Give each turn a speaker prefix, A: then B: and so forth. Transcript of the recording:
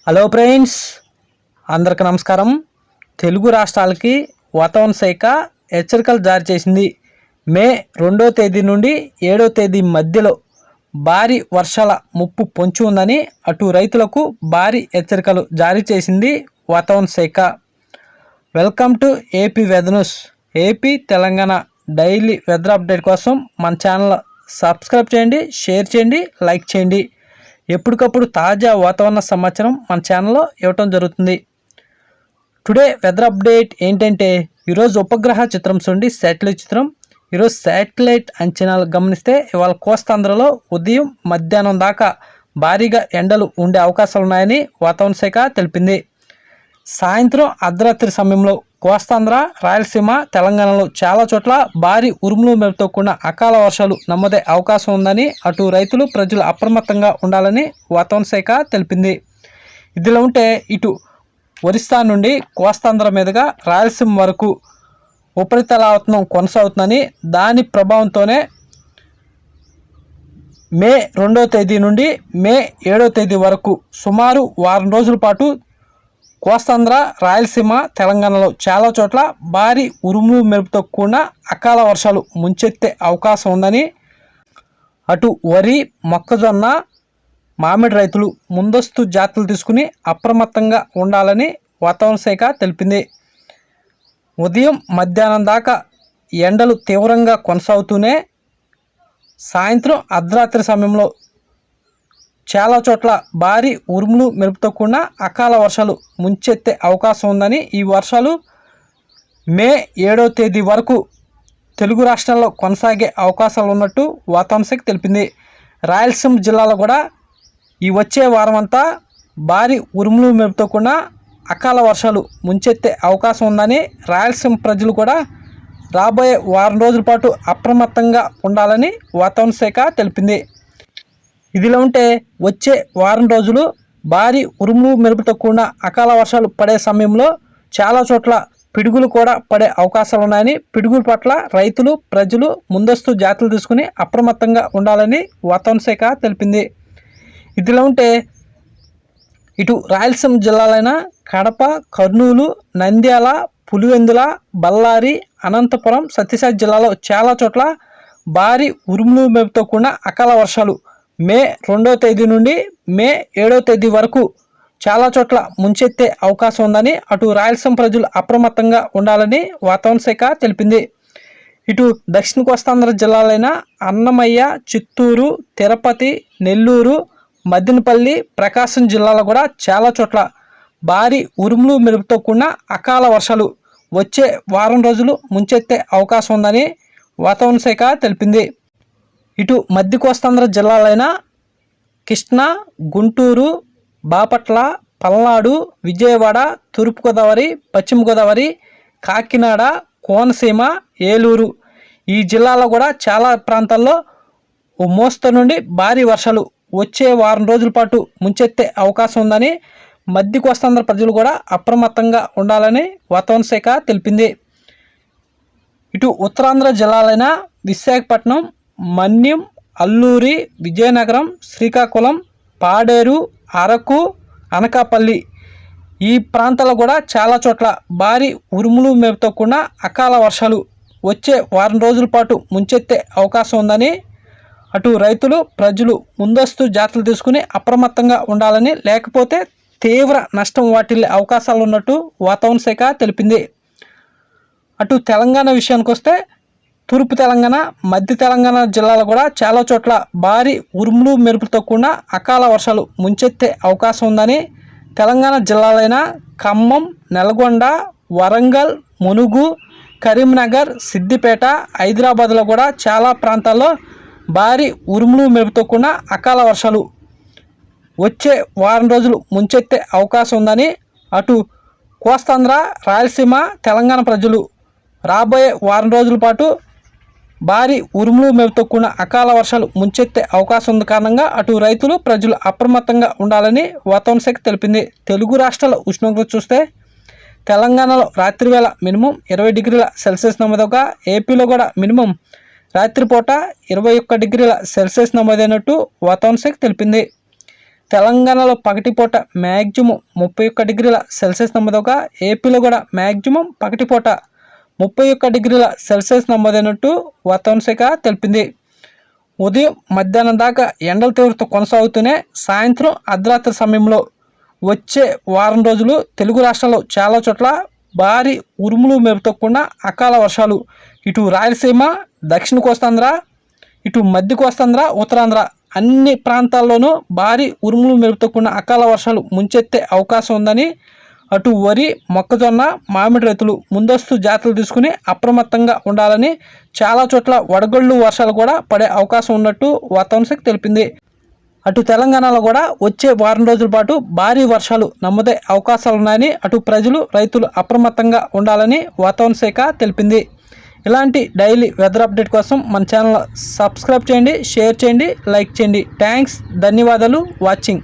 A: Hello friends, అందరికి నమస్కారం. తెలుగు రాష్ట్రాలకి వాతావరణ శాఖ హెచ్చరికలు జారీ చేసింది. మే 2వ తేదీ నుండి 7వ తేదీ మధ్యలో భారీ వర్షాల ముప్పు పొంచి ఉందని అటు రైతులకు భారీ హెచ్చరికలు జారీ చేసింది వాతావరణ శాఖ. Welcome to AP weather news. AP Telangana daily weather update కోసం మన ఛానల్ సబ్స్క్రైబ్ చేయండి, షేర్ చేయండి, లైక్ చేయండి. ఎప్పటికప్పుడు తాజా వాతావరణ సమాచారం మన ఛానల్లో ఇవ్వటం జరుగుతుంది. టుడే వెదర్ అప్డేట్ ఏంటంటే, ఈరోజు ఉపగ్రహ చిత్రం చూడండి, శాటిలైట్ చిత్రం. ఈరోజు శాటిలైట్ అంచనాలు గమనిస్తే ఇవాళ కోస్తాంధ్రలో ఉదయం మధ్యాహ్నం దాకా భారీగా ఎండలు ఉండే అవకాశాలు ఉన్నాయని వాతావరణ శాఖ తెలిపింది. సాయంత్రం అర్ధరాత్రి సమయంలో కోస్తాంధ్ర, రాయలసీమ, తెలంగాణలో చాలా చోట్ల భారీ ఉరుములు మెరుపుతో కూడిన అకాల వర్షాలు నమోదే అవకాశం ఉందని అటు రైతులు, ప్రజలు అప్రమత్తంగా ఉండాలని వాతావరణ శాఖ తెలిపింది. ఇదిలా ఉంటే ఇటు ఒరిస్సా నుండి కోస్తాంధ్ర మీదుగా రాయలసీమ వరకు ఉపరితల ఆవర్తనం కొనసాగుతుందని, దాని ప్రభావంతోనే మే 2వ తేదీ నుండి మే 7వ తేదీ వరకు సుమారు వారం రోజుల పాటు కోస్తాంధ్ర, రాయలసీమ, తెలంగాణలో చాలా చోట్ల భారీ ఉరుములు మెరుపుతో కూడిన అకాల వర్షాలు ముంచెత్తే అవకాశం ఉందని అటు వరి, మొక్కజొన్న, మామిడి రైతులు ముందస్తు జాగ్రత్తలు తీసుకుని అప్రమత్తంగా ఉండాలని వాతావరణ శాఖ తెలిపింది. ఉదయం మధ్యాహ్నం దాకా ఎండలు తీవ్రంగా కొనసాగుతూనే సాయంత్రం అర్ధరాత్రి సమయంలో చాలా చోట్ల భారీ ఉరుములు మెరుపుతో కూడిన అకాల వర్షాలు ముంచెత్తే అవకాశం ఉందని, ఈ వర్షాలు మే 7వ తేదీ వరకు తెలుగు రాష్ట్రాల్లో కొనసాగే అవకాశాలు ఉన్నట్టు వాతావరణ శాఖ తెలిపింది. రాయలసీమ జిల్లాలో కూడా ఈ వచ్చే వారం అంతా భారీ ఉరుములు మెరుపుతో కూడిన అకాల వర్షాలు ముంచెత్తే అవకాశం ఉందని, రాయలసీమ ప్రజలు కూడా రాబోయే వారం రోజుల పాటు అప్రమత్తంగా ఉండాలని వాతావరణ శాఖ తెలిపింది. ఇదిలా ఉంటే వచ్చే వారం రోజులు భారీ ఉరుములు మెరుపుతో కూడిన అకాల వర్షాలు పడే సమయంలో చాలా చోట్ల పిడుగులు కూడా పడే అవకాశాలు ఉన్నాయని, పిడుగుల పట్ల రైతులు, ప్రజలు ముందస్తు జాగ్రత్తలు తీసుకుని అప్రమత్తంగా ఉండాలని వాతావరణ శాఖ తెలిపింది. ఇదిలా ఉంటే ఇటు రాయలసీమ జిల్లాలైన కడప, కర్నూలు, నంద్యాల, పులివెందుల, బళ్ళారి, అనంతపురం, సత్యసాయి జిల్లాలో చాలా చోట్ల భారీ ఉరుములు మెరుపుతో కూడిన అకాల వర్షాలు మే 2వ తేదీ నుండి మే 7వ తేదీ వరకు చాలా చోట్ల ముంచెత్తే అవకాశం ఉందని అటు రాయలసీమ ప్రజలు అప్రమత్తంగా ఉండాలని వాతావరణ శాఖ తెలిపింది. ఇటు దక్షిణ కోస్తాంధ్ర జిల్లాలైన అన్నమయ్య, చిత్తూరు, తిరుపతి, నెల్లూరు, మద్దినపల్లి, ప్రకాశం జిల్లాలో కూడా చాలా చోట్ల భారీ ఉరుములు మెరుపుతో కూడిన అకాల వర్షాలు వచ్చే వారం రోజులు ముంచెత్తే అవకాశం ఉందని వాతావరణ శాఖ తెలిపింది. ఇటు మధ్య కోస్తాంధ్ర జిల్లాలైన కృష్ణా, గుంటూరు, బాపట్ల, పల్నాడు, విజయవాడ, తూర్పుగోదావరి, పశ్చిమ గోదావరి, కాకినాడ, కోనసీమ, ఏలూరు ఈ జిల్లాలో కూడా చాలా ప్రాంతాల్లో ఓ మోస్తరు నుండి భారీ వర్షాలు వచ్చే వారం రోజుల పాటు ముంచెత్తే అవకాశం ఉందని, మధ్య కోస్తాంధ్ర ప్రజలు కూడా అప్రమత్తంగా ఉండాలని వాతావరణ శాఖ తెలిపింది. ఇటు ఉత్తరాంధ్ర జిల్లాలైన విశాఖపట్నం, మన్యం, అల్లూరి, విజయనగరం, శ్రీకాకుళం, పాడేరు, అరకు, అనకాపల్లి ఈ ప్రాంతాల్లో కూడా చాలా చోట్ల భారీ ఉరుములు మెరుపుతో కూడిన అకాల వర్షాలు వచ్చే వారం రోజుల పాటు ముంచెత్తే అవకాశం ఉందని అటు రైతులు, ప్రజలు ముందస్తు జాగ్రత్తలు తీసుకుని అప్రమత్తంగా ఉండాలని, లేకపోతే తీవ్ర నష్టం వాటిల్లే అవకాశాలు ఉన్నట్టు వాతావరణ శాఖ తెలిపింది. అటు తెలంగాణ విషయానికి వస్తే తూర్పు తెలంగాణ, మధ్య తెలంగాణ జిల్లాలో కూడా చాలా చోట్ల భారీ ఉరుములు మెరుపుతో కూడిన అకాల వర్షాలు ముంచెత్తే అవకాశం ఉందని, తెలంగాణ జిల్లాలైన ఖమ్మం, నల్గొండ, వరంగల్, మునుగు, కరీంనగర్, సిద్దిపేట, హైదరాబాద్లో కూడా చాలా ప్రాంతాల్లో భారీ ఉరుములు మెరుపుతో కూడిన అకాల వర్షాలు వచ్చే వారం రోజులు ముంచెత్తే అవకాశం ఉందని అటు కోస్తాంధ్ర, రాయలసీమ, తెలంగాణ ప్రజలు రాబోయే వారం రోజుల పాటు భారీ ఉరుములు మెరుపుతో కూడిన అకాల వర్షాలు ముంచెత్తే అవకాశం ఉంది కారణంగా అటు రైతులు, ప్రజలు అప్రమత్తంగా ఉండాలని వాతావరణ శాఖ తెలిపింది. తెలుగు రాష్ట్రాల ఉష్ణోగ్రత చూస్తే తెలంగాణలో రాత్రి వేళ మినిమం 20 డిగ్రీల సెల్సియస్ నమోదవగా, ఏపీలో కూడా మినిమం రాత్రిపూట 21 డిగ్రీల సెల్సియస్ నమోదైనట్టు వాతావరణ శాఖ తెలిపింది. తెలంగాణలో పగటిపూట మ్యాక్సిమం 31 డిగ్రీల సెల్సియస్ నమోదవగా ఏపీలో కూడా మ్యాక్సిమం పగటిపూట 31 డిగ్రీల సెల్సియస్ నమోదైనట్టు వాతావరణ శాఖ తెలిపింది. ఉదయం మధ్యాహ్నం దాకా ఎండల తీవ్రత కొనసాగుతూనే సాయంత్రం అర్ధరాత్రి సమయంలో వచ్చే వారం రోజులు తెలుగు రాష్ట్రాల్లో చాలా చోట్ల భారీ ఉరుములు మెరుపుతో కూడిన అకాల వర్షాలు ఇటు రాయలసీమ, దక్షిణ కోస్తాంధ్ర, ఇటు మధ్య కోస్తాంధ్ర, ఉత్తరాంధ్ర అన్ని ప్రాంతాల్లోనూ భారీ ఉరుములు మెరుపుతో కూడిన అకాల వర్షాలు ముంచెత్తే అవకాశం ఉందని అటు వరి, మొక్కజొన్న, మామిడి రైతులు ముందస్తు జాగ్రత్తలు తీసుకుని అప్రమత్తంగా ఉండాలని, చాలా చోట్ల వడగళ్ళు వర్షాలు కూడా పడే అవకాశం ఉన్నట్టు వాతావరణ శాఖ తెలిపింది. అటు తెలంగాణలో కూడా వచ్చే వారం రోజుల పాటు భారీ వర్షాలు నమోదే అవకాశాలు ఉన్నాయని అటు ప్రజలు, రైతులు అప్రమత్తంగా ఉండాలని వాతావరణ శాఖ తెలిపింది. ఇలాంటి డైలీ వెదర్ అప్డేట్ కోసం మన ఛానల్ సబ్స్క్రైబ్ చేయండి, షేర్ చేయండి, లైక్ చేయండి. థ్యాంక్స్, ధన్యవాదాలు వాచింగ్.